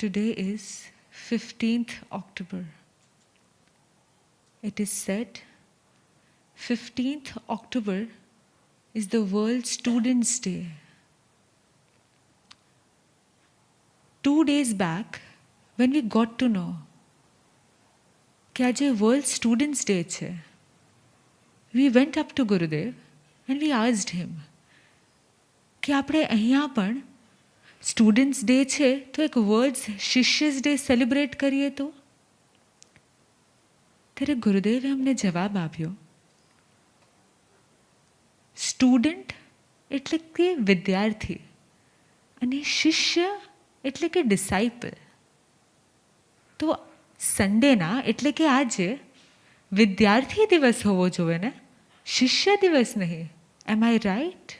Today is 15th October. It is said 15th October is the World Students' Day. 2 days back, when we got to know કે આજે World Students' Day છે, we went up to Gurudev and we asked him કે આપણે અહીંયા પણ students day છે તો એક વર્લ્ડ શિષ્યસ ડે સેલિબ્રેટ કરીએ તો? ત્યારે ગુરુદેવે અમને જવાબ આપ્યો, સ્ટુડન્ટ એટલે કે વિદ્યાર્થી અને શિષ્ય એટલે કે ડિસાઇપલ. તો સન્ડેના એટલે કે આજે વિદ્યાર્થી દિવસ હોવો જોઈએ ને, શિષ્ય દિવસ નહીં. એમ આઈ રાઈટ?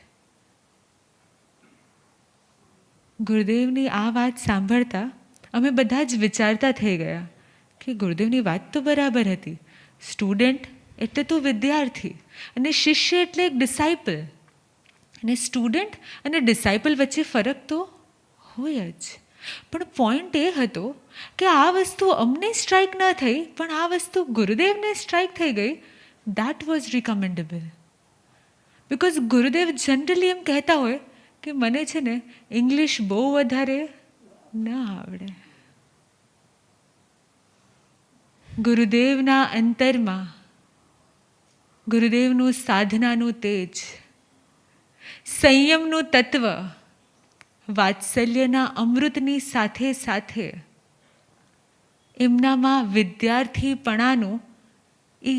ગુરુદેવની આ વાત સાંભળતા અમે બધા જ વિચારતા થઈ ગયા કે ગુરુદેવની વાત તો બરાબર હતી. સ્ટુડન્ટ એટલે તો વિદ્યાર્થી અને શિષ્ય એટલે એક ડિસાઇપલ. અને સ્ટુડન્ટ અને ડિસાઇપલ વચ્ચે ફરક તો હોય જ. પણ પોઈન્ટ એ હતો કે આ વસ્તુ અમને સ્ટ્રાઇક ન થઈ, પણ આ વસ્તુ ગુરુદેવને સ્ટ્રાઇક થઈ ગઈ. That was recommendable. Because Gurudev generally એમ કહેતા હોય કે મને છે ને ઇંગ્લિશ બહુ વધારે ન આવડે. ગુરુદેવના અંતરમાં ગુરુદેવનું સાધનાનું તેજ, સંયમનું તત્વ, વાત્સલ્યના અમૃતની સાથે સાથે એમનામાં વિદ્યાર્થીપણાનું એ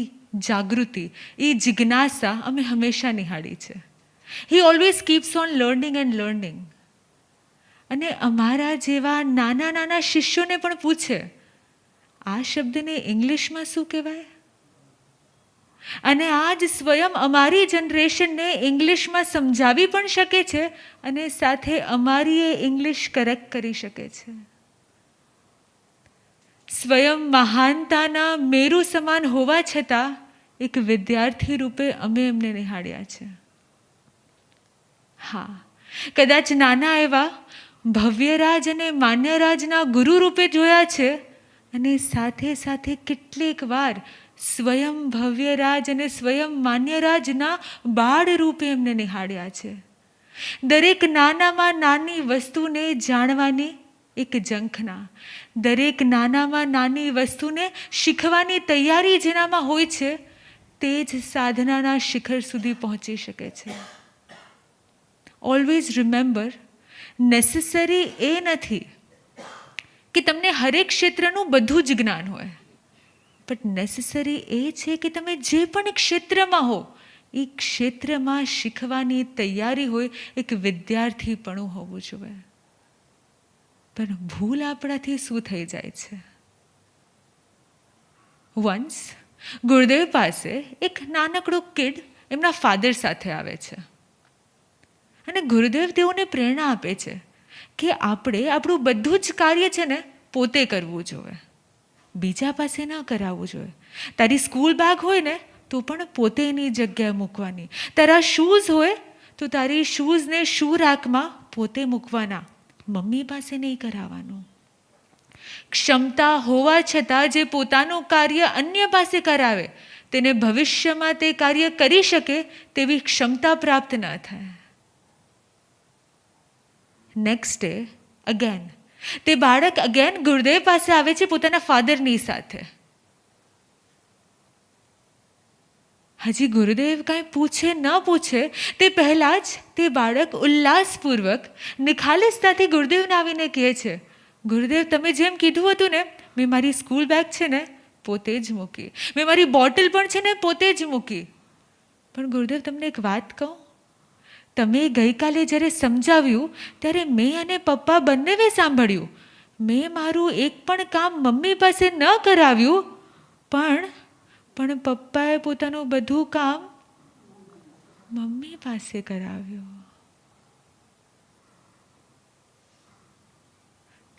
જાગૃતિ, એ જિજ્ઞાસા અમે હંમેશા નિહાળી છે. He always keeps on learning and learning. અને અમારા જેવા નાના નાના શિષ્યોને પણ પૂછે, આ શબ્દને ઇંગ્લિશમાં શું કહેવાય? અને આ જ સ્વયં અમારી જનરેશનને ઇંગ્લિશમાં સમજાવી પણ શકે છે અને સાથે અમારી એ ઇંગ્લિશ કરેક્ટ કરી શકે છે. સ્વયં મહાનતાના મેરુ સમાન હોવા છતાં એક વિદ્યાર્થી રૂપે અમે એમને નિહાળ્યા છે. હા, કદાચ નાના એવા ભવ્યરાજ અને માન્યરાજના ગુરુ રૂપે જોયા છે અને સાથે સાથે કેટલીક વાર સ્વયં ભવ્યરાજ અને સ્વયં માન્યરાજના બાળ રૂપે એમને નિહાળ્યા છે. દરેક નાનામાં નાની વસ્તુને જાણવાની એક ઝંખના, દરેક નાનામાં નાની વસ્તુને શીખવાની તૈયારી જેનામાં હોય છે તે જ સાધનાના શિખર સુધી પહોંચી શકે છે. ઓલવેઝ રિમેમ્બર, નેસેસરી એ નથી કે તમને હરેક ક્ષેત્રનું બધું જ જ્ઞાન હોય, પણ નેસેસરી એ છે કે તમે જે પણ ક્ષેત્રમાં હો એ ક્ષેત્રમાં શીખવાની તૈયારી હોય, એક વિદ્યાર્થીપણું હોવું જોઈએ. પણ ભૂલ આપણાથી શું થઈ જાય છે? વન્સ ગુરુદેવ પાસે એક નાનકડો કિડ એમના ફાધર સાથે આવે છે અને ગુરુદેવ તેઓને પ્રેરણા આપે છે કે આપણે આપણું બધું જ કાર્ય છે ને પોતે કરવું જોઈએ, બીજા પાસે ન કરાવવું જોઈએ. તારી સ્કૂલ બેગ હોય ને તો પણ પોતે એની જગ્યાએ મૂકવાની. તારા શૂઝ હોય તો તારી શૂઝને શૂ રેકમાં પોતે મૂકવાના, મમ્મી પાસે નહીં કરાવવાનું. ક્ષમતા હોવા છતાં જે પોતાનું કાર્ય અન્ય પાસે કરાવે તેને ભવિષ્યમાં તે કાર્ય કરી શકે તેવી ક્ષમતા પ્રાપ્ત ન થાય. નેક્સ્ટ ડે અગેન તે બાળક અગેન ગુરુદેવ પાસે આવે છે પોતાના ફાધરની સાથે. હજી ગુરુદેવ કાંઈ પૂછે ન પૂછે તે પહેલાં જ તે બાળક ઉલ્લાસપૂર્વક નિખાલસતાથી ગુરુદેવને આવીને કહે છે, ગુરુદેવ તમે જેમ કીધું હતું ને, મેં મારી સ્કૂલ બેગ છે ને પોતે જ મૂકી, મેં મારી બોટલ પણ છે ને પોતે જ મૂકી. પણ ગુરુદેવ તમને એક વાત કહું, તમે ગઈકાલે જ્યારે સમજાવ્યું ત્યારે મેં અને પપ્પા બંનેવે સાંભળ્યું. મેં મારું એક પણ કામ મમ્મી પાસે ન કરાવ્યું, પણ પપ્પાએ પોતાનું બધું કામ મમ્મી પાસે કરાવ્યું.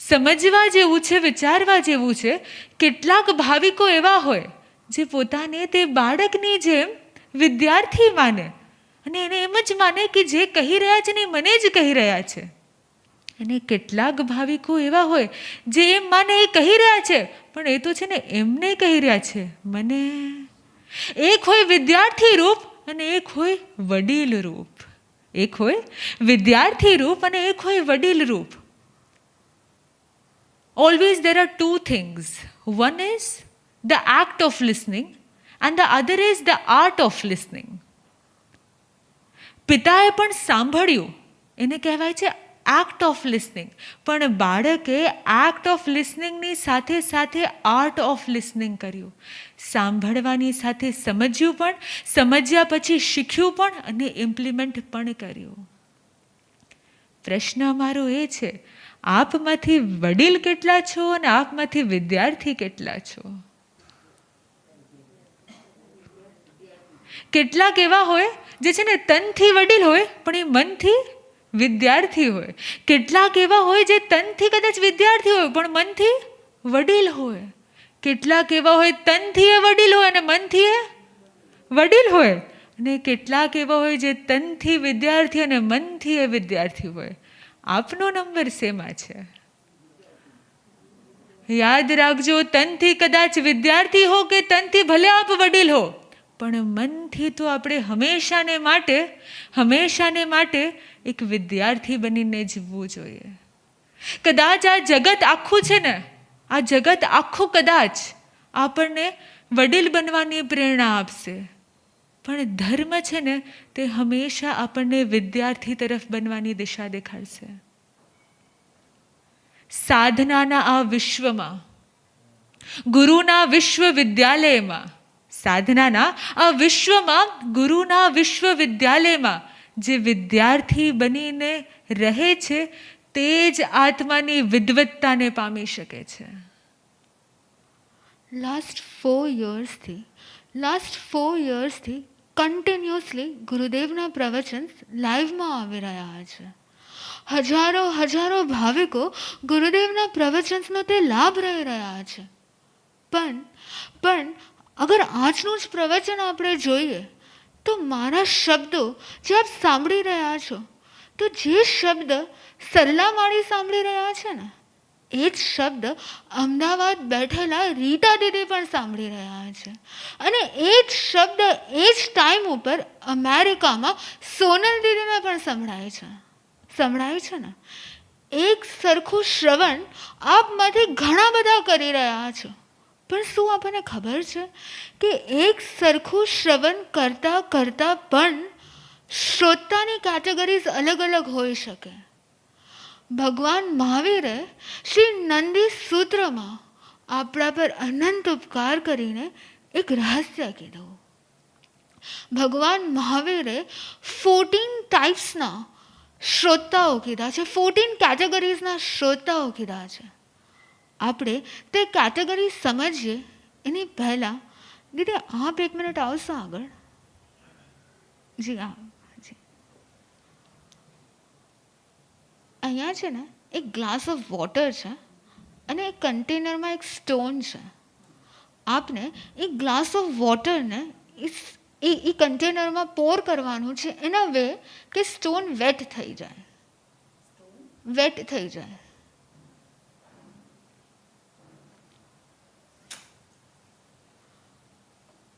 સમજવા જેવું છે, વિચારવા જેવું છે. કેટલાક ભાવિકો એવા હોય જે પોતાને તે બાળકની જેમ વિદ્યાર્થી માને અને એને એમ જ માને કે જે કહી રહ્યા છે ને મને જ કહી રહ્યા છે. અને કેટલાક ભાવિકો એવા હોય જે એમ માને એ કહી રહ્યા છે, પણ એ તો છે ને એમને કહી રહ્યા છે મને. એક હોય વિદ્યાર્થી રૂપ અને એક હોય વડીલ રૂપ. એક હોય વિદ્યાર્થી રૂપ અને એક હોય વડીલ રૂપ. Always there are two things. One is the act of listening and the other is the art of listening. પિતાએ પણ સાંભળ્યું, એને કહેવાય છે એક્ટ ઓફ લિસનિંગ. પણ બાળકે એક્ટ ઓફ લિસનિંગની સાથે સાથે આર્ટ ઓફ લિસનિંગ કર્યું. સાંભળવાની સાથે સમજ્યું પણ, સમજ્યા પછી શીખ્યું પણ અને ઇમ્પ્લિમેન્ટ પણ કર્યું. પ્રશ્ન અમારો એ છે, આપમાંથી વડીલ કેટલા છો અને આપમાંથી વિદ્યાર્થી કેટલા છો? કેટલાક એવા હોય જે છે ને તનથી વડીલ હોય પણ એ મનથી વિદ્યાર્થી હોય. કેટલાક એવા હોય જે તનથી કદાચ વિદ્યાર્થી હોય પણ મનથી વડીલ હોય. કેટલાક એવા હોય તનથી એ વડીલ હોય અને મનથી એ વડીલ હોય. અને કેટલાક એવા હોય જે તનથી વિદ્યાર્થી અને મનથી એ વિદ્યાર્થી હોય. આપનો નંબર શેમાં છે? યાદ રાખજો, તનથી કદાચ વિદ્યાર્થી હો કે તનથી ભલે આપ વડીલ હો, પણ મનથી તો આપણે હંમેશાને માટે એક વિદ્યાર્થી બનીને જીવવું જોઈએ. કદાચ આ જગત આખું છે ને, આ જગત આખું કદાચ આપણને વડીલ બનવાની પ્રેરણા આપશે, પણ ધર્મ છે ને તે હંમેશા આપણને વિદ્યાર્થી તરફ બનવાની દિશા દેખાડશે. સાધનાના આ વિશ્વમાં, ગુરુના વિશ્વવિદ્યાલયમાં, સાધનાના આ વિશ્વમાં, ગુરુના વિશ્વવિદ્યાલયમાં જે વિદ્યાર્થી બનીને રહે છે તે જ આત્માની વિદ્વત્તાને પામી શકે છે. લાસ્ટ 4 યર્સથી કન્ટિન્યુઅસલી ગુરુદેવના પ્રવચન લાઈવમાં આવી રહ્યા છે. હજારો ભાવિકો ગુરુદેવના પ્રવચનનો તે લાભ લઈ રહ્યા છે. પણ અગર આજનું જ પ્રવચન આપણે જોઈએ તો મારા શબ્દો જે આપ સાંભળી રહ્યા છો, તો જે શબ્દ સરલામાળી સાંભળી રહ્યા છે ને, એ જ શબ્દ અમદાવાદ બેઠેલા રીટા દીદી પણ સાંભળી રહ્યા છે. અને એ જ શબ્દ એ જ ટાઈમ ઉપર અમેરિકામાં સોનલ દીદીને પણ સંભળાય છે ને. એક સરખું શ્રવણ આપમાંથી ઘણા બધા કરી રહ્યા છો, પણ શું આપણને ખબર છે કે એક સરખું શ્રવણ કરતાં પણ શ્રોતાની કેટેગરીઝ અલગ અલગ હોઈ શકે. ભગવાન મહાવીરે શ્રી નંદી સૂત્રમાં આપણા પર અનંત ઉપકાર કરીને એક રહસ્ય કીધું. ભગવાન મહાવીરે 14 ટાઈપ્સના શ્રોતાઓ કીધા છે, 14 કેટેગરીઝના શ્રોતાઓ કીધા છે. આપણે તે કેટેગરી સમજીએ એની પહેલાં દીદી આપ 1 મિનિટ આવશો આગળ? જી હા જી. અહીંયા છે ને એક ગ્લાસ ઓફ વોટર છે અને એક કન્ટેનરમાં એક સ્ટોન છે. આપને એક ગ્લાસ ઓફ વોટરને એ કન્ટેનરમાં પોર કરવાનું છે એના વે કે સ્ટોન વેટ થઈ જાય.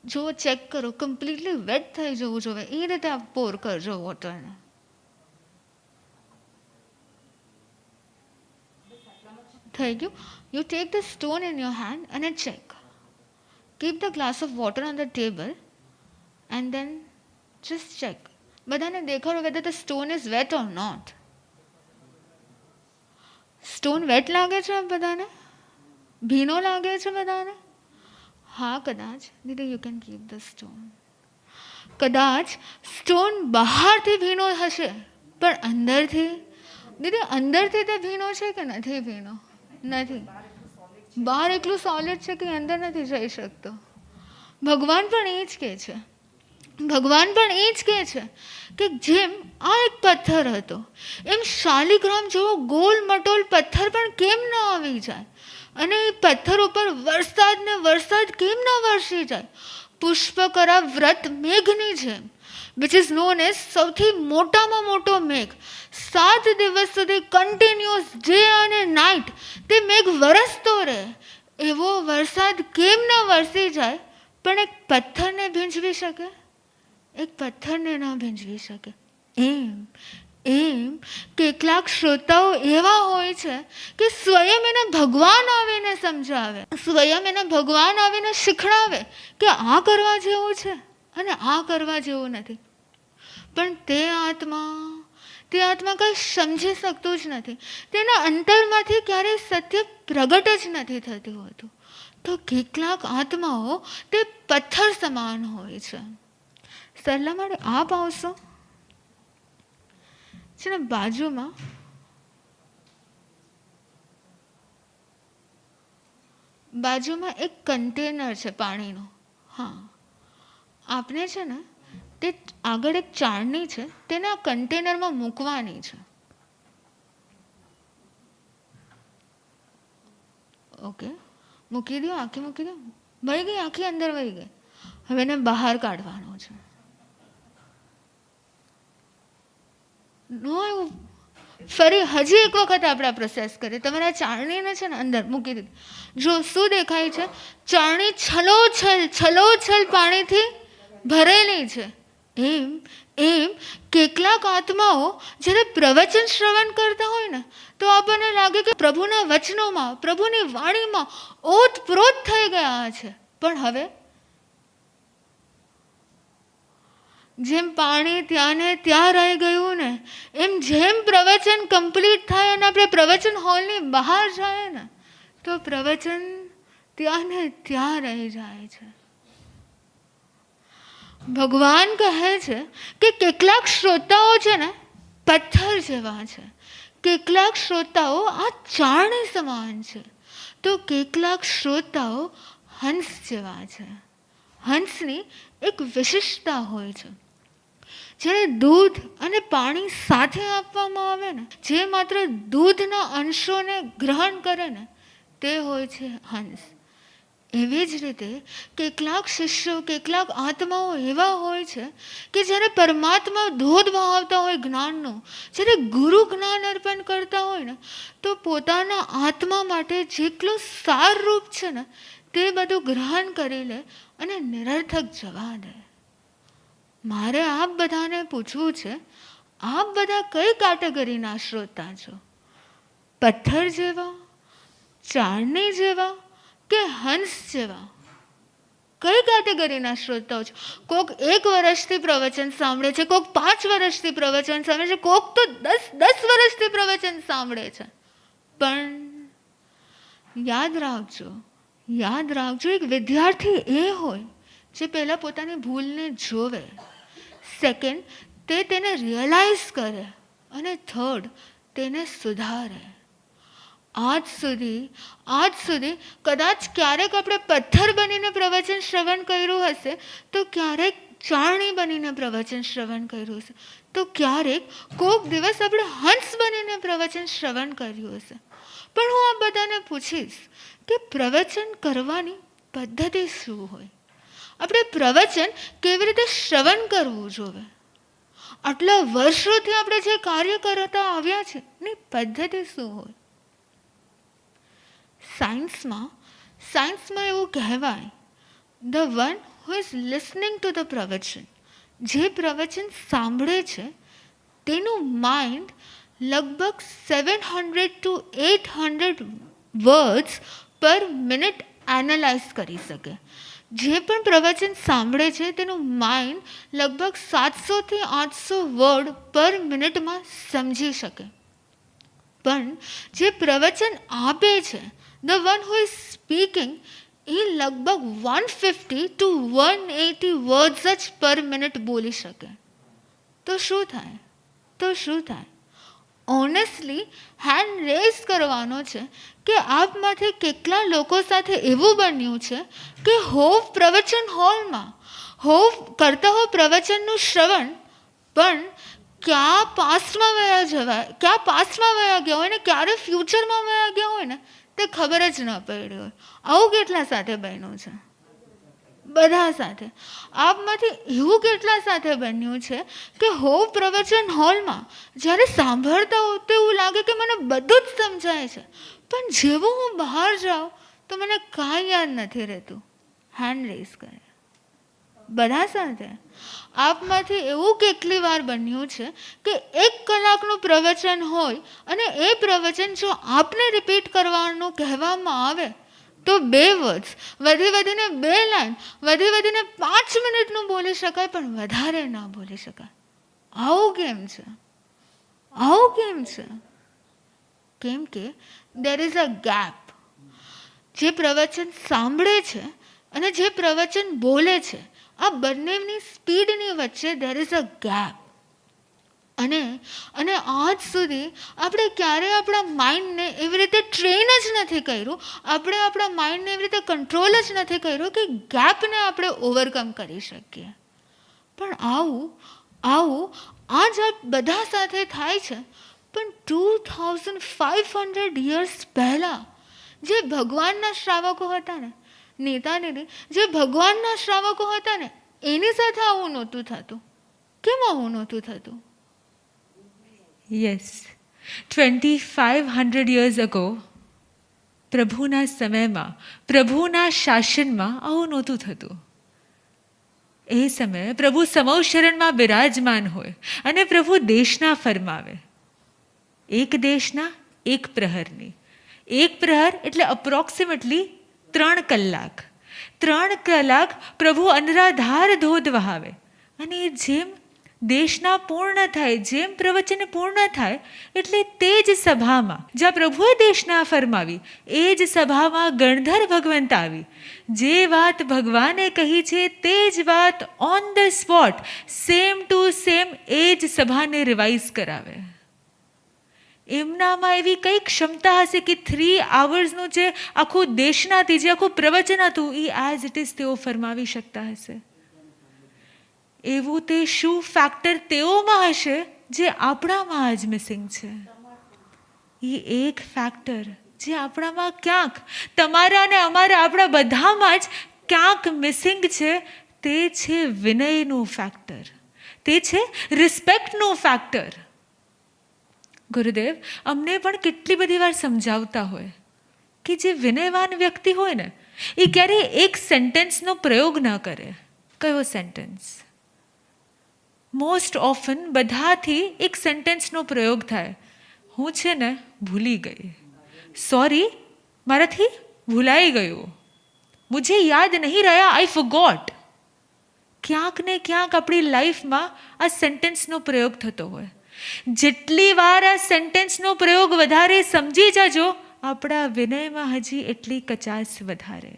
જો ચેક કરો, કમ્પ્લીટલી વેટ થઈ જવું જોઈએ, એ રીતે આપ પોર કરજો વોટરને. થઈ ગયું? You take the stone in your hand અને check. Keep the glass of water on the table and then just check. બધાને દેખાડો whether the stone is wet or not. Stone wet લાગે છે બધાને? ભીનો લાગે છે બધાને? હા, કદાચ દીદી you can keep the stone. કદાચ સ્ટોન બહારથી ભીનો હશે પણ અંદરથી, દીદી અંદરથી તે ભીનો છે કે નથી ભીનો? નથી. બહાર એટલું સોલિડ છે કે અંદર નથી જઈ શકતો. ભગવાન પણ એ જ કહે છે કે જેમ આ એક પથ્થર હતો, એમ શાલિગ્રામ જેવો ગોલ મટોલ પથ્થર પણ કેમ ન આવી જાય, અને એ પથ્થર ઉપર વરસાદ કેમ ન વરસી જાય. પુષ્પકરા વ્રત મેઘની જેમ વિચ ઇઝ નોન એઝ સૌથી મોટામાં મોટો મેઘ. 7 દિવસ સુધી કન્ટિન્યુઅસ ડે અને નાઇટ તે મેઘ વરસતો રહે. એવો વરસાદ કેમ ન વરસી જાય, પણ એક પથ્થરને ભીંજવી શકે? એક પથ્થરને ન ભીંજવી શકે. એમ કેટલાક શ્રોતાઓ એવા હોય છે કે સ્વયં એને ભગવાન આવીને સમજાવે, સ્વયં એને ભગવાન આવીને શીખડાવે કે આ કરવા જેવું છે અને આ કરવા જેવું નથી. પણ તે આત્મા કંઈ સમજી શકતું જ નથી. તેના અંતરમાંથી ક્યારેય સત્ય પ્રગટ જ નથી થતું હોતું. તો કેટલાક આત્માઓ તે પથ્થર સમાન હોય છે. સરલા માટે આપ આવશો છે ને, બાજુમાં એક કન્ટેનર છે પાણીનું. હા, આપને છે ને તે આગળ એક ચાળણી છે, તેને આ કન્ટેનરમાં મૂકવાની છે. ઓકે, મૂકી દો, આખી મૂકી દો. વહી ગઈ, આખી અંદર વહી ગઈ. હવે એને બહાર કાઢવાનો છે. નો, ફરી હજી એક વખત આપણે આ પ્રોસેસ કરીએ. તમારા ચાળણીને છે ને અંદર મૂકી દીધી. જો શું દેખાય છે? ચાળણી છલોછલ પાણીથી ભરેલી છે. એમ કેટલાક આત્માઓ જ્યારે પ્રવચન શ્રવણ કરતા હોય ને, તો આપણને લાગે કે પ્રભુના વચનોમાં, પ્રભુની વાણીમાં ઓતપ્રોત થઈ ગયા છે. પણ હવે જેમ પાણી ત્યાં ને ત્યાં રહી ગયું ને, એમ જેમ પ્રવચન કમ્પ્લીટ થાય અને આપણે પ્રવચન હોલની બહાર જાય ને, તો પ્રવચન ત્યાં ને ત્યાં રહી જાય છે. ભગવાન કહે છે કે કેટલાક શ્રોતાઓ છે ને પથ્થર જેવા છે, કેટલાક શ્રોતાઓ આ ચાળણી સમાન છે, તો કેટલાક શ્રોતાઓ હંસ જેવા છે. હંસની એક વિશિષ્ટતા હોય છે, જ્યારે દૂધ અને પાણી સાથે આપવામાં આવે ને, જે માત્ર દૂધના અંશોને ગ્રહણ કરે ને, તે હોય છે હંસ. એવી જ રીતે કેટલાક શિષ્યો, કેટલાક આત્માઓ એવા હોય છે કે જ્યારે પરમાત્મા ધોધ વહાવતા હોય જ્ઞાનનો, જ્યારે ગુરુ જ્ઞાન અર્પણ કરતા હોય ને, તો પોતાના આત્મા માટે જેટલું સારરૂપ છે ને, તે બધું ગ્રહણ કરી લે અને નિરર્થક જવા દે. મારે આપ બધાને પૂછવું છે, આપ બધા કઈ કેટેગરીના શ્રોતા છો? પથ્થર જેવા, ચાળણી જેવા કે હંસ જેવા? કઈ કેટેગરીના શ્રોતાઓ છો? કોક 1 વર્ષથી પ્રવચન સાંભળે છે, કોક 5 વર્ષથી પ્રવચન સાંભળે છે, કોક તો 10 વર્ષથી પ્રવચન સાંભળે છે. પણ યાદ રાખજો, એક વિદ્યાર્થી એ હોય જે પહેલાં પોતાની ભૂલને જોવે, સેકન્ડ તે તેને રિયલાઇઝ કરે, અને થર્ડ તેને સુધારે. આજ સુધી કદાચ ક્યારેક આપણે પથ્થર બનીને પ્રવચન શ્રવણ કર્યું હશે, તો ક્યારેક ચાળણી બનીને પ્રવચન શ્રવણ કર્યું હશે, તો ક્યારેક કોક દિવસ આપણે હંસ બનીને પ્રવચન શ્રવણ કર્યું હશે. પણ હું આ બધાને પૂછીશ કે પ્રવચન કરવાની પદ્ધતિ શું હોય? આપણે પ્રવચન કેવી રીતે શ્રવણ કરવું જોઈએ? આટલા વર્ષોથી આપણે જે કાર્ય કરતા આવ્યા છે એની પદ્ધતિ શું હોય? સાયન્સમાં એવું કહેવાય, the one who is listening to the પ્રવચન, જે પ્રવચન સાંભળે છે તેનું માઇન્ડ લગભગ 700 to 800 વર્ડ્સ પર મિનિટ એનાલાઇઝ કરી શકે. જે પણ પ્રવચન સાંભળે છે તેનું માઇન્ડ લગભગ 700 થી 800 વર્ડ પર મિનિટમાં સમજી શકે. પણ જે પ્રવચન આપે છે, the one who is speaking, એ લગભગ 150 to 180 વર્ડ્સ જ પર મિનિટ બોલી શકે. તો શું થાય? ઓનેસ્ટલી હેન્ડ રેઝ કરવાનો છે કે આપમાંથી કેટલા લોકો સાથે એવું બન્યું છે કે પ્રવચન હોલમાં કરતા હો પ્રવચનનું શ્રવણ, પણ ક્યાં પાસ્ટમાં વયા ગયા હોય ને ક્યારે ફ્યુચરમાં વયા ગયા હોય ને તે ખબર જ ન પડી હોય. આવું કેટલા સાથે બન્યું છે? બધા સાથે. આપમાંથી એવું કેટલા સાથે બન્યું છે કે હોવ પ્રવચન હોલમાં જ્યારે સાંભળતા હોવ તો એવું લાગે કે મને બધું જ સમજાય છે, પણ જેવું હું બહાર જાઉં તો મને કાંઈ યાદ નથી રહેતું? હેન્ડ રેઝ કરે બધા સાથે. આપમાંથી એવું કેટલી વાર બન્યું છે કે 1 કલાકનું પ્રવચન હોય અને એ પ્રવચન જો આપને રિપીટ કરવાનું કહેવામાં આવે તો 2 વર્ડ્સ, વધી વધીને 2 લાઈન, વધી વધીને 5 મિનિટનું બોલી શકાય, પણ વધારે ના બોલી શકાય. આવું કેમ છે? આવું કેમ છે? કેમ કે દેર ઇઝ અ ગેપ. જે પ્રવચન સાંભળે છે અને જે પ્રવચન બોલે છે, આ બંનેની સ્પીડની વચ્ચે દેર ઇઝ અ ગેપ. અને આજ સુધી આપણે ક્યારેય આપણા માઇન્ડને એવી રીતે ટ્રેન જ નથી કર્યું, આપણે આપણા માઇન્ડને એવી રીતે કંટ્રોલ જ નથી કર્યું કે ગેપને આપણે ઓવરકમ કરી શકીએ. પણ આવું આજ આ બધા સાથે થાય છે. પણ 2500 યર્સ પહેલાં જે ભગવાનના શ્રાવકો હતા ને, નેતાની જે ભગવાનના શ્રાવકો હતા ને, એની સાથે આવું નહોતું થતું. કેમ આવું નહોતું થતું? યસ, 2500 years ago પ્રભુના સમયમાં, પ્રભુના શાસનમાં આવું નહોતું થતું. એ સમયે પ્રભુ સમૌ શરણમાં બિરાજમાન હોય અને પ્રભુ દેશના ફરમાવે. એક દેશના, એક પ્રહરની. એક પ્રહર એટલે અપ્રોક્સિમેટલી 3 કલાક. 3 કલાક પ્રભુ અનરાધાર ધોધ વહાવે. અને જેમ દેશના પૂર્ણ થાય, જેમ પ્રવચન પૂર્ણ થાય, એટલે તે જ સભામાં જ્યાં પ્રભુએ દેશના ફરમાવી, એ જ સભામાં ગણધર ભગવંત આવી. જે વાત ભગવાને કહી છે તે જ વાત on the spot, same to same એ જ સભાને રિવાઇઝ કરાવે. એમનામાં એવી કઈ ક્ષમતા હશે કે 3 hours જે આખું દેશનાથી જે આખું પ્રવચન હતું એ એઝ ઇટ ઇઝ તેઓ ફરમાવી શકતા હશે. એવું તે શું ફેક્ટર તેઓમાં હશે જે આપણામાં આજ મિસિંગ છે? એ એક ફેક્ટર જે આપણામાં ક્યાંક, તમારા અને અમારા, આપણા બધામાં જ ક્યાંક મિસિંગ છે, તે છે વિનયનું ફેક્ટર, તે છે રિસ્પેક્ટનું ફેક્ટર. ગુરુદેવ અમને પણ કેટલી બધી વાર સમજાવતા હોય કે જે વિનયવાન વ્યક્તિ હોય ને, એ ક્યારેય એક સેન્ટેન્સનો પ્રયોગ ના કરે. કયો સેન્ટેન્સ? મોસ્ટ ઓફન બધાથી એક સેન્ટેન્સનો પ્રયોગ થાય, હું છે ને ભૂલી ગઈ, સોરી મારાથી ભૂલાઈ ગયું, મુझे યાદ નહીં રહ્યા, આઈ ફોરગોટ. ક્યાંક ને ક્યાંક આપણી લાઈફમાં આ સેન્ટેન્સનો પ્રયોગ થતો હોય. જેટલી વાર આ સેન્ટેન્સનો પ્રયોગ વધારે સમજી જજો, આપણા વિનયમાં હજી એટલી કચાશ વધારે.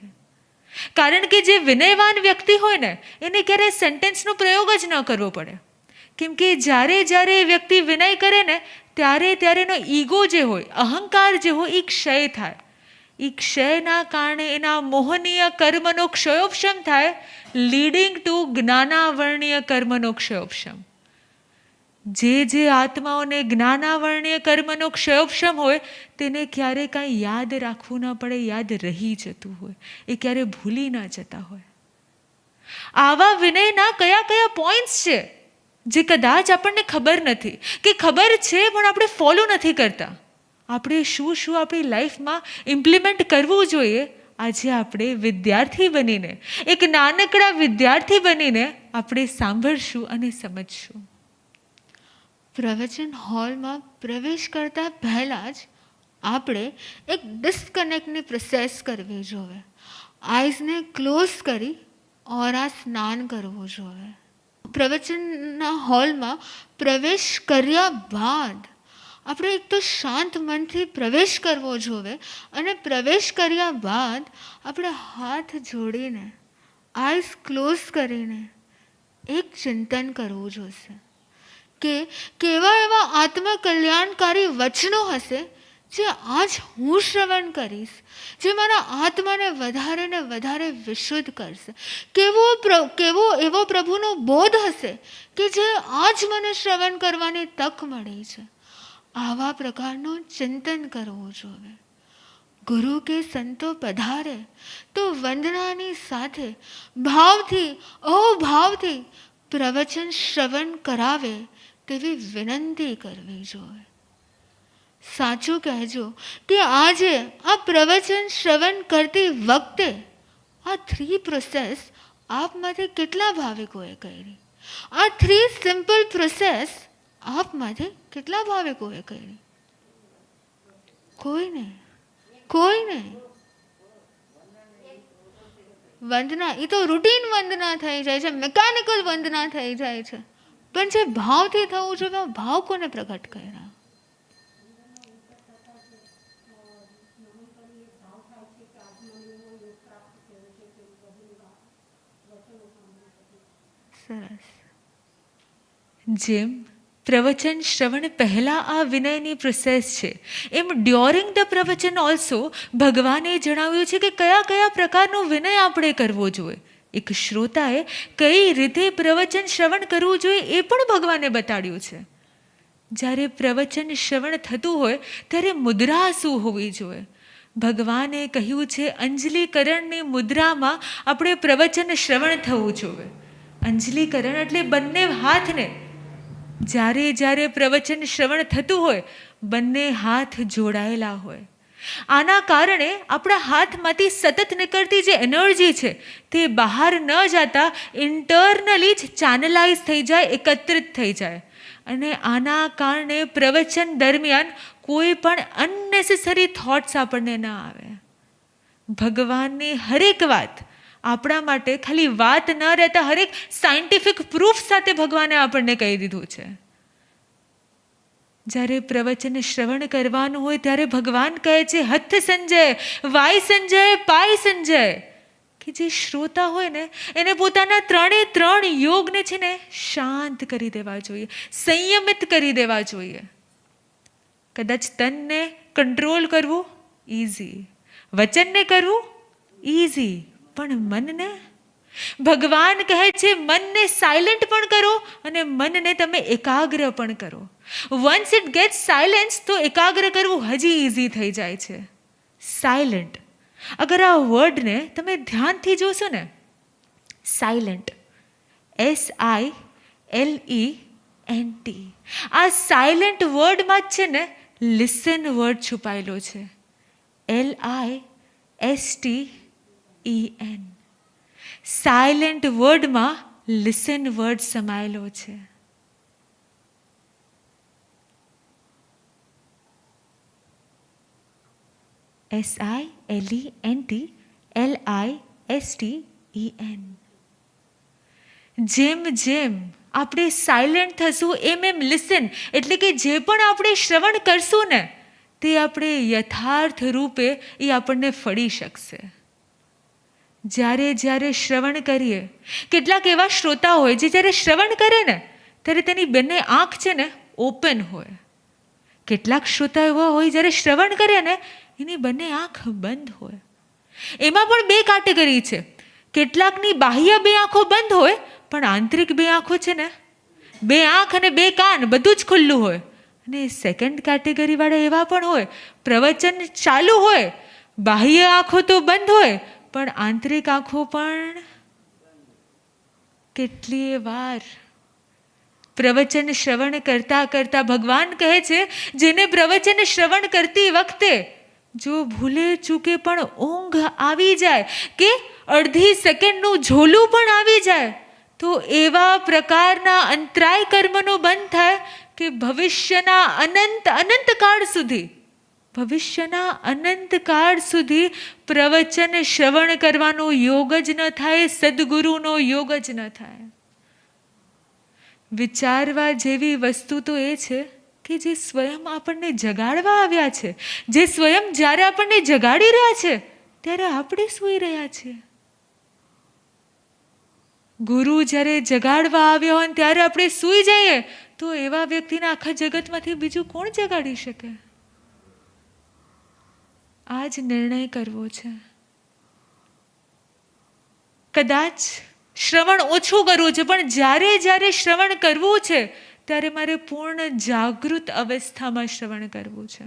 કારણ કે જે વિનયવાન વ્યક્તિ હોય ને, એને ક્યારેય સેન્ટેન્સનો પ્રયોગ જ ન કરવો પડે. કેમ કે જ્યારે જ્યારે એ વ્યક્તિ વિનય કરે ને, ત્યારે એનો ઈગો જે હોય, અહંકાર જે હોય, એ ક્ષય થાય. એ ક્ષયના કારણે એના મોહનીય કર્મનો ક્ષયોપશમ થાય, લીડિંગ ટુ જ્ઞાનાવર્ણીય કર્મનો ક્ષયોપશમ. જે આત્માઓને જ્ઞાનાવર્ણીય કર્મનો ક્ષયોપશમ હોય, તેને ક્યારેય કાંઈ યાદ રાખવું ન પડે, યાદ રહી જતું હોય, એ ક્યારે ભૂલી ન જતા હોય. આવા વિનયના કયા કયા પોઈન્ટ્સ છે જે કદાચ આપણને ખબર નથી, કે ખબર છે પણ આપણે ફોલો નથી કરતા. આપણે શું આપણી લાઈફમાં ઇમ્પ્લિમેન્ટ કરવું જોઈએ, આજે આપણે વિદ્યાર્થી બનીને, એક નાનકડા વિદ્યાર્થી બનીને આપણે સાંભળશું અને સમજશું. પ્રવચન હોલમાં પ્રવેશ કરતાં પહેલાં જ આપણે એક ડિસ્કનેક્ટની પ્રોસેસ કરવી જોઈએ. આઈઝને ક્લોઝ કરી ઓરા સ્નાન કરવું જોઈએ. પ્રવચનના હોલમાં પ્રવેશ કર્યા બાદ આપણે એક તો શાંત મનથી પ્રવેશ કરવો જોઈએ, અને પ્રવેશ કર્યા બાદ આપણે હાથ જોડીને, આઈઝ ક્લોઝ કરીને એક ચિંતન કરવું જોઈશે કે કેવા એવા આત્મકલ્યાણકારી વચનો હશે જે આજ હું શ્રવણ કરીશ, જે મારા આત્માને વધારે ને વધારે વિશુદ્ધ કરશે. કેવો એવો પ્રભુનો બોધ હશે કે જે આજ મને શ્રવણ કરવાની તક મળી છે. આવા પ્રકારનું ચિંતન કરવું જોઈએ. ગુરુ કે સંતો પધારે તો વંદનાની સાથે ભાવથી અહોભાવથી પ્રવચન શ્રવણ કરાવે તેવી વિનંતી કરવી જોઈએ. સાચું કહેજો કે આજે આ પ્રવચન શ્રવણ કરતી વખતે આ 3 પ્રોસેસ આપમાંથી કેટલા ભાવિકોએ કરી? આ 3 સિમ્પલ પ્રોસેસ આપમાંથી કેટલા ભાવિકોએ કરી? કોઈ નહીં. વંદના એ તો રૂટીન વંદના થઈ જાય છે, મિકેનિકલ વંદના થઈ જાય છે. પણ જે ભાવથી થવું જોઈએ ભાવ કોને પ્રગટ કર્યા? સરસ. જેમ પ્રવચન શ્રવણ પહેલાં આ વિનયની પ્રોસેસ છે, એમ ડ્યોરિંગ ધ પ્રવચન ઓલ્સો ભગવાને જણાવ્યું છે કે કયા કયા પ્રકારનો વિનય આપણે કરવો જોઈએ. એક શ્રોતાએ કઈ રીતે પ્રવચન શ્રવણ કરવું જોઈએ એ પણ ભગવાને બતાડ્યું છે. જ્યારે પ્રવચન શ્રવણ થતું હોય ત્યારે મુદ્રા શું હોવી જોઈએ? ભગવાને કહ્યું છે અંજલિકરણની મુદ્રામાં આપણે પ્રવચન શ્રવણ થવું જોઈએ. અંજલિકરણ એટલે બંને હાથને, જ્યારે જ્યારે પ્રવચન શ્રવણ થતું હોય બંને હાથ જોડાયેલા હોય. આના કારણે આપણા હાથમાંથી સતત નીકળતી જે એનર્જી છે તે બહાર ન જતા ઇન્ટરનલી જ ચેનલાઇઝ થઈ જાય, એકત્રિત થઈ જાય. અને આના કારણે પ્રવચન દરમિયાન કોઈ પણ અનનેસેસરી થોટ્સ આપણને ન આવે. ભગવાનની હરેક વાત આપણા માટે ખાલી વાત ન રહેતા હરેક સાયન્ટિફિક પ્રૂફ સાથે ભગવાને આપણને કહી દીધું છે. જ્યારે પ્રવચન શ્રવણ કરવાનું હોય ત્યારે ભગવાન કહે છે હથ સંજય, વાય સંજય, પાય સંજય, કે જે શ્રોતા હોય ને એને પોતાના 3 યોગને છે ને શાંત કરી દેવા જોઈએ, સંયમિત કરી દેવા જોઈએ. કદાચ તનને કંટ્રોલ કરવું ઇઝી, વચનને કરવું ઇઝી, પણ મનને? ભગવાન કહે છે મનને સાયલન્ટ પણ કરો અને મનને તમે એકાગ્ર પણ કરો. વન્સ ઇટ ગેટ સાયલેન્સ તો એકાગ્ર કરવું હજી ઇઝી થઈ જાય છે. સાયલન્ટ, અગર આ વર્ડને તમે ધ્યાનથી જોશો ને, સાયલન્ટ, SILENT, આ સાયલન્ટ વર્ડમાં જ છે ને લિસન વર્ડ છુપાયેલો છે. LISTEN, સાયલન્ટ વર્ડમાં લિસન વર્ડ સમાયેલો છે. SILENT, જેમ જેમ આપણે સાયલન્ટ થશું એમ લિસન એટલે કે જે પણ આપણે શ્રવણ કરશું ને તે આપણે યથાર્થ રૂપે એ આપણને ફળી શકશે. જ્યારે જ્યારે શ્રવણ કરીએ, કેટલાક એવા શ્રોતા હોય જે જ્યારે શ્રવણ કરે ને ત્યારે તેની બંને આંખ છે ને ઓપન હોય. કેટલાક શ્રોતા એવા હોય જ્યારે શ્રવણ કરે ને એની બંને આંખ બંધ હોય. એમાં પણ 2 કેટેગરી છે. કેટલાકની બાહ્ય 2 આંખો બંધ હોય પણ આંતરિક 2 આંખો છે ને, 2 આંખ અને 2 કાન બધું જ ખુલ્લું હોય. અને સેકન્ડ કેટેગરી વાળા એવા પણ હોય, પ્રવચન ચાલુ હોય, બાહ્ય આંખો તો બંધ હોય પણ આંતરિક આંખો પણ. કેટલીય વાર પ્રવચન શ્રવણ કરતા કરતા ભગવાન કહે છે જેને પ્રવચન શ્રવણ કરતી વખતે જો ભૂલે ચૂકે પણ ઊંઘ આવી જાય કે અડધી સેકન્ડનું ઝોલું પણ આવી જાય તો એવા પ્રકારના અંતરાય કર્મનો બંધ થાય કે ભવિષ્યના અનંતકાળ સુધી પ્રવચન શ્રવણ કરવાનો યોગ જ ન થાય, સદગુરુનો યોગ જ ન થાય. વિચારવા જેવી વસ્તુ તો એ છે કે જે સ્વયં આપણને જગાડવા આવ્યા છે, જે સ્વયં જ્યારે આપણને જગાડી રહ્યા છે ત્યારે આપણે સૂઈ રહ્યા છીએ. ગુરુ જ્યારે જગાડવા આવ્યા હોય ત્યારે આપણે સૂઈ જઈએ તો એવા વ્યક્તિને આખા જગતમાંથી બીજું કોણ જગાડી શકે? આ જ નિર્ણય કરવો છે. કદાચ શ્રવણ ઓછું કરવું છે પણ જ્યારે જ્યારે શ્રવણ કરવું છે ત્યારે મારે પૂર્ણ જાગૃત અવસ્થામાં શ્રવણ કરવું છે.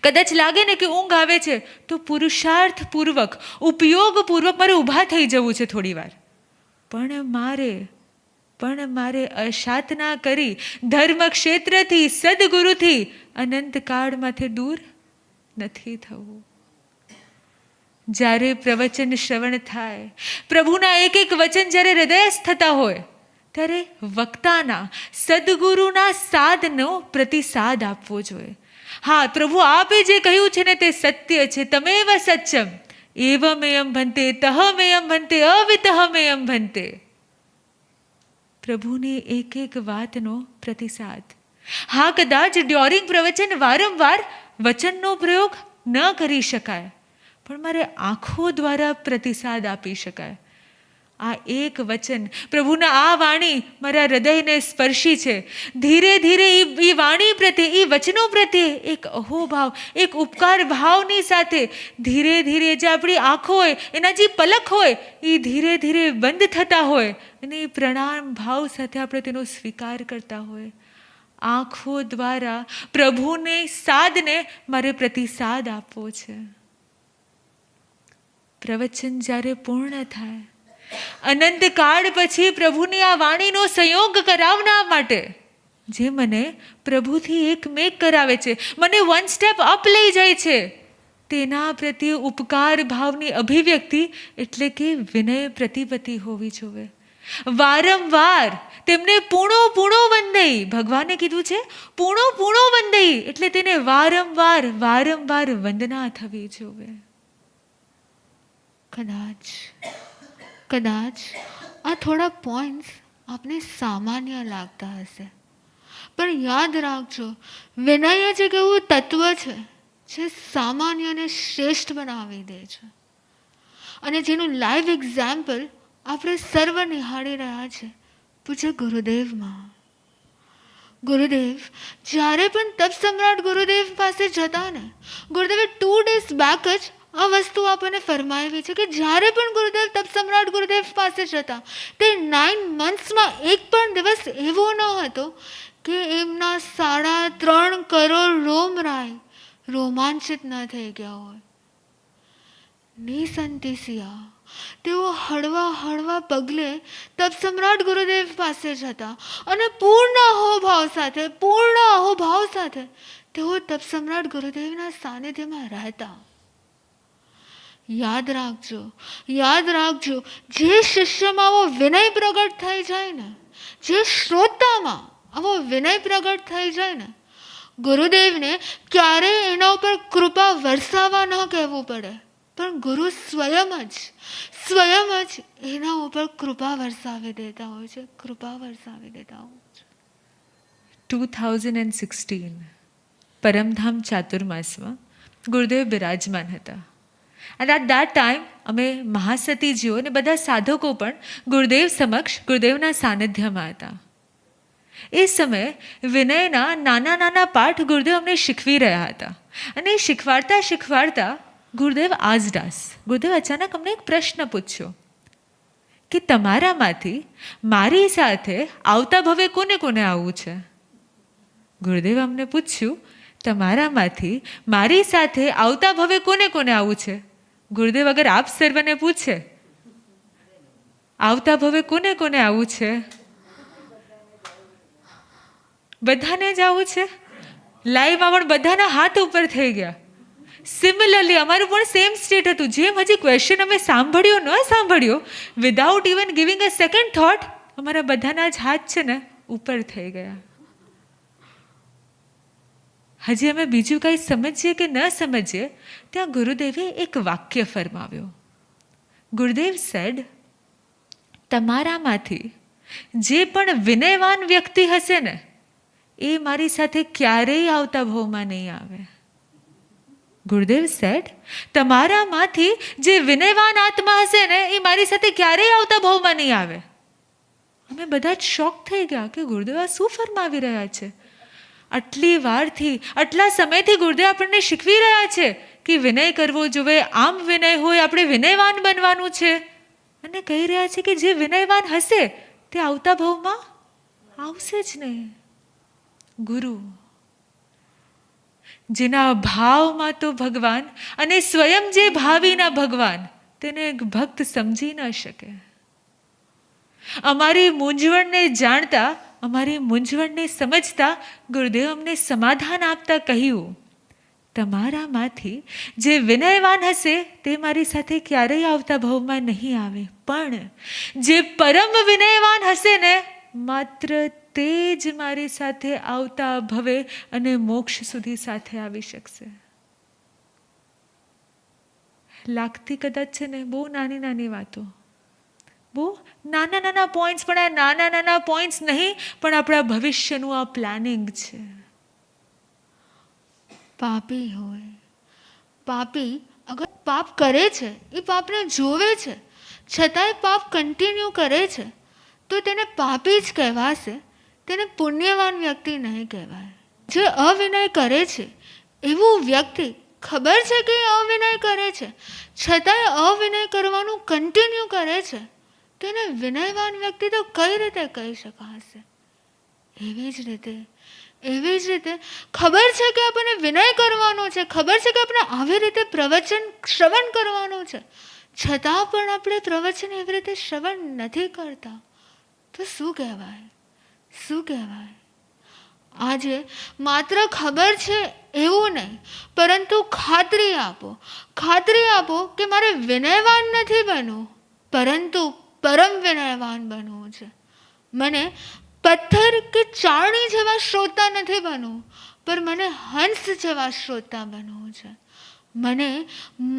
કદાચ લાગે ને કે ઊંઘ આવે છે તો પુરુષાર્થપૂર્વક ઉપયોગપૂર્વક મારે ઊભા થઈ જવું છે થોડી વાર, પણ મારે અશાતના કરી ધર્મ ક્ષેત્રથી સદગુરુથી અનંતકાળમાંથી દૂર નથી થવું. જ્યારે પ્રવચન શ્રવણ થાય, પ્રભુના એક એક વચન જ્યારે હૃદયસ્થ થતા હોય, ત્યારે વક્તાના સદગુરુના સાદનો પ્રતિસાદ આપવો જોઈએ. હા, પ્રભુ આપે જે કહ્યું છે ને તે સત્ય છે. તમેવ સત્યમ એવમેયમ ભંતે તહમેયમ ભંતે અવિતહમેયમ ભંતે. પ્રભુની એક એક વાતનો પ્રતિસાદ. હા, કદાચ ડ્યોરિંગ પ્રવચન વારંવાર વચનનો પ્રયોગ ન કરી શકાય, પણ મારે આંખો દ્વારા પ્રતિસાદ આપી શકાય. આ એક વચન, પ્રભુના આ વાણી મારા હૃદયને સ્પર્શી છે. ધીરે ધીરે એ વાણી પ્રત્યે, એ વચનો પ્રત્યે એક અહોભાવ, એક ઉપકાર ભાવની સાથે ધીરે ધીરે જે આપણી આંખો હોય, એના જે પલક હોય, એ ધીરે ધીરે બંધ થતા હોય અને એ પ્રણામ ભાવ સાથે આપણે તેનો સ્વીકાર કરતા હોય. આંખો દ્વારા પ્રભુને સાદને મારે પ્રતિસાદ આપવો છે. પ્રવચન જ્યારે પૂર્ણ થાય, અનંતકાળ પછી પ્રભુની આ વાણીનો સંયોગ કરાવવા માટે જે મને પ્રભુથી એકમેક કરાવે છે, મને વન સ્ટેપ અપ લઈ જાય છે, તેના પ્રત્યે ઉપકાર ભાવની અભિવ્યક્તિ એટલે કે વિનય પ્રતિપત્તિ હોવી જોઈએ. વારંવાર તેમને પૂણો વંદઈ, ભગવાને કીધું છે પૂણો વંદઈ, એટલે તેને વારંવાર વંદના થવી જોઈએ. કદાચ આ થોડા પોઈન્ટ્સ આપને સામાન્ય લાગતા હશે, પણ યાદ રાખજો, વિનય જ એક એવું તત્વ છે જે સામાન્યને શ્રેષ્ઠ બનાવી દે છે, અને જેનું લાઈવ એક્ઝામ્પલ આપણે સર્વ નિહાળી રહ્યા છે પૂજ્ય ગુરુદેવમાં. ગુરુદેવ જ્યારે પણ તપ સમ્રાટ ગુરુદેવ પાસે જતા ને, ગુરુદેવે 2 days બેક જ આ વસ્તુ આપણને ફરમાવી છે કે જ્યારે પણ ગુરુદેવ તપ સમ્રાટ ગુરુદેવ પાસે જતા, તે 9 monthsમાં એક પણ દિવસ એવો ન હતો કે એમના 3.5 કરોડ રોમરાય રોમાંચિત ન થઈ ગયા હોય. નિસંતિસિયા તેઓ હળવા પગલે તપ સમ્રાટ ગુરુદેવ પાસે જતા અને પૂર્ણ અહોભાવ સાથે તેઓ તપ સમ્રાટ ગુરુદેવના સાનિધ્યમાં રહેતા. યાદ રાખજો, જે શિષ્યમાં આવો વિનય પ્રગટ થઈ જાય ને, જે શ્રોતામાં આવો વિનય પ્રગટ થઈ જાય ને, ગુરુદેવને ક્યારેય એના ઉપર કૃપા વરસાવવા ન કહેવું પડે, પણ ગુરુ સ્વયં જ એના ઉપર કૃપા વરસાવી દેતા હોય છે. 2016 પરમધામ ચાતુર્માસમાં ગુરુદેવ બિરાજમાન હતા. And at that time અમે મહાસતીજીઓ અને બધા સાધકો પણ ગુરુદેવ સમક્ષ ગુરુદેવના સાનિધ્યમાં હતા. એ સમયે વિનયના નાના પાઠ ગુરુદેવ અમને શીખવી રહ્યા હતા, અને શીખવાડતા ગુરુદેવ અચાનક અમને એક પ્રશ્ન પૂછ્યો કે તમારામાંથી મારી સાથે આવતા ભવે કોને આવવું છે? ગુરુદેવ અમને પૂછ્યું, તમારામાંથી મારી સાથે આવતા ભવે કોને આવવું છે? ગુરુદેવ અગર આપ સર્વને પૂછે આવતા ભવે કોને આવવું છે? બધાને જ આવું છે. લાઈવમાં પણ બધાના હાથ ઉપર થઈ ગયા. સિમિલરલી અમારું પણ સેમ સ્ટેટ હતું. જેમ હજી ક્વેશ્ચન અમે સાંભળ્યો without even giving a second thought, અમારા બધાના જ હાથ છે ને ઉપર થઈ ગયા. હજી અમે બીજું કંઈ સમજીએ કે ન સમજીએ, ત્યાં ગુરુદેવે એક વાક્ય ફરમાવ્યો. ગુરુદેવ સેડ, તમારામાંથી જે પણ વિનયવાન વ્યક્તિ હશે ને, એ મારી સાથે ક્યારેય આવતા ભવમાં નહીં આવે. ગુરુદેવ સેડ, તમારામાંથી જે વિનયવાન આત્મા હશે ને, એ મારી સાથે ક્યારેય આવતા ભવમાં નહીં આવે. અમે બધા જ શોક થઈ ગયા કે ગુરુદેવ આ શું ફરમાવી રહ્યા છે? આટલી વારથી, આટલા સમયથી ગુરુદેવ આપણને શીખવી રહ્યા છે કે વિનય કરવો જોઈએ, આમ વિનય હોય, આપણે વિનયવાન બનવાનું છે, અને કહી રહ્યા છે કે જે વિનયવાન હશે તે આવતા ભવમાં આવશે જ નહીં. ગુરુ જેના ભાવમાં તો ભગવાન અને સ્વયં જે ભાવીના ભગવાન તેને એક ભક્ત સમજી ન શકે. અમારી મૂંઝવણને જાણતા, અમારી મૂંઝવણને સમજતા ગુરુદેવ અમને સમાધાન આપતા કહ્યું, તમારામાંથી જે વિનયવાન હશે તે મારી સાથે ક્યારેય આવતા ભાવમાં નહીં આવે, પણ જે પરમ વિનયવાન હશે ને માત્ર તે જ મારી સાથે આવતા ભવે અને મોક્ષ સુધી સાથે આવી શકશે. લાગતી કદાચ છે ને બહુ નાની નાની વાતો, બહુ નાના નાના પોઈન્ટ્સ, પણ આ નાના નાના પોઈન્ટ્સ નહીં, પણ આપણા ભવિષ્યનું આ પ્લાનિંગ છે. પાપી હોય, પાપી અગર પાપ કરે છે, એ પાપને જોવે છે, છતાંય પાપ કન્ટિન્યુ કરે છે, તો તેને પાપી જ કહેવાશે, તેને પુણ્યવાન વ્યક્તિ નહીં કહેવાય. જે અવિનય કરે છે એવું વ્યક્તિ ખબર છે કે એ અવિનય કરે છે, છતાંય અવિનય કરવાનું કન્ટિન્યુ કરે છે, તેને વિનયવાન વ્યક્તિ તો કઈ રીતે કહી શકાશે? એવી જ રીતે ખબર છે કે આપણને વિનય કરવાનો છે, ખબર છે કે આપણે આવી રીતે પ્રવચન શ્રવણ કરવાનું છે, છતાં પણ આપણે પ્રવચન એવી રીતે શ્રવણ નથી કરતા, તો શું કહેવાય? આજે માત્ર ખબર છે એવું નહીં, પરંતુ ખાતરી આપો કે મારે વિનયવાન નથી બનવું, પરંતુ પરમ વિનયવાન બનવું છે. મને પથ્થર કે ચારણી જેવા શ્રોતા નથી બનવું, પણ મને હંસ જેવા શ્રોતા બનવું છે. મને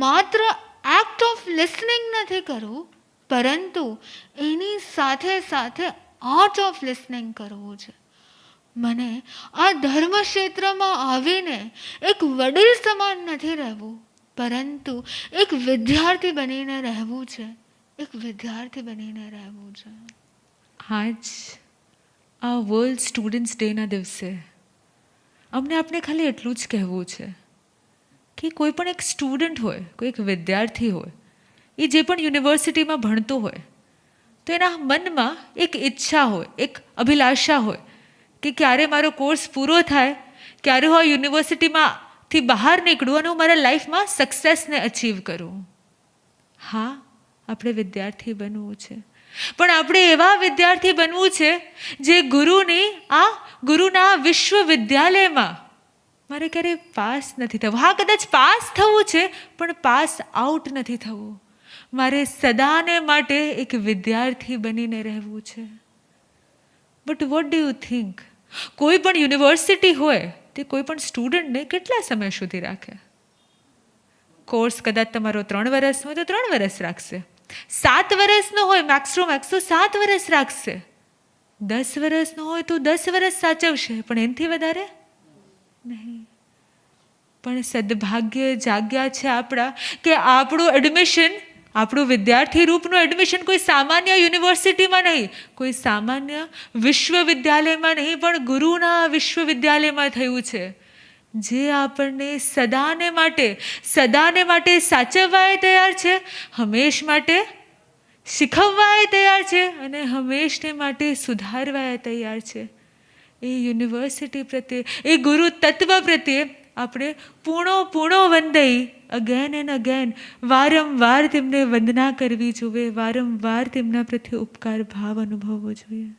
માત્ર એક્ટ ઓફ લિસનિંગ નથી કરવું, પરંતુ એની સાથે સાથે આર્ટ ઓફ લિસનિંગ કરવું છે. મને આ ધર્મ ક્ષેત્રમાં આવીને એક વડીલ સમાન નથી રહેવું, પરંતુ એક વિદ્યાર્થી બનીને રહેવું છે. આજ આ વર્લ્ડ સ્ટુડન્ટ્સ ડેના દિવસે અમને આપણે ખાલી એટલું જ કહેવું છે કે કોઈ પણ એક સ્ટુડન્ટ હોય, કોઈ એક વિદ્યાર્થી હોય, એ જે પણ યુનિવર્સિટીમાં ભણતો હોય, તો એના મનમાં એક ઈચ્છા હોય, એક અભિલાષા હોય કે ક્યારે મારો કોર્સ પૂરો થાય, ક્યારે હું આ યુનિવર્સિટીમાંથી બહાર નીકળું અને હું મારા લાઈફમાં સક્સેસને અચીવ કરું. હા, આપણે વિદ્યાર્થી બનવું છે, પણ આપણે એવા વિદ્યાર્થી બનવું છે જે ગુરુના વિશ્વવિદ્યાલયમાં મારે ક્યારેય પાસ નથી થવું. હા, કદાચ પાસ થવું છે, પણ પાસ આઉટ નથી થવું. મારે સદાને માટે એક વિદ્યાર્થી બનીને રહેવું છે. But what do you think? કોઈ પણ યુનિવર્સિટી હોય તે કોઈ પણ સ્ટુડન્ટને કેટલા સમય સુધી રાખે? કોર્સ કદાચ તમારો 3 વર્ષનો હોય તો 3 વર્ષ રાખશે, 7 વર્ષનો હોય મેક્સ ટુ મેક્સ તો 7 વર્ષ રાખશે, 10 વર્ષનો હોય તો 10 વર્ષ સાચવશે, પણ એનાથી વધારે નહીં. પણ સદભાગ્ય જાગ્યા છે આપણા કે આપણું વિદ્યાર્થી રૂપનું એડમિશન કોઈ સામાન્ય યુનિવર્સિટીમાં નહીં, કોઈ સામાન્ય વિશ્વવિદ્યાલયમાં નહીં, પણ ગુરુના વિશ્વવિદ્યાલયમાં થયું છે, જે આપણને સદાને માટે સાચવવાય તૈયાર છે, હંમેશ માટે શીખવવાય તૈયાર છે, અને હંમેશને માટે સુધારવાય તૈયાર છે. એ યુનિવર્સિટી પ્રત્યે, એ ગુરુ તત્વ પ્રત્યે આપણે પૂણો વંદઈ અગેન એન્ડ અગેન વારંવાર તેમને વંદના કરવી જોઈએ, વારંવાર તેમના પ્રત્યે ઉપકાર ભાવ અનુભવવો જોઈએ.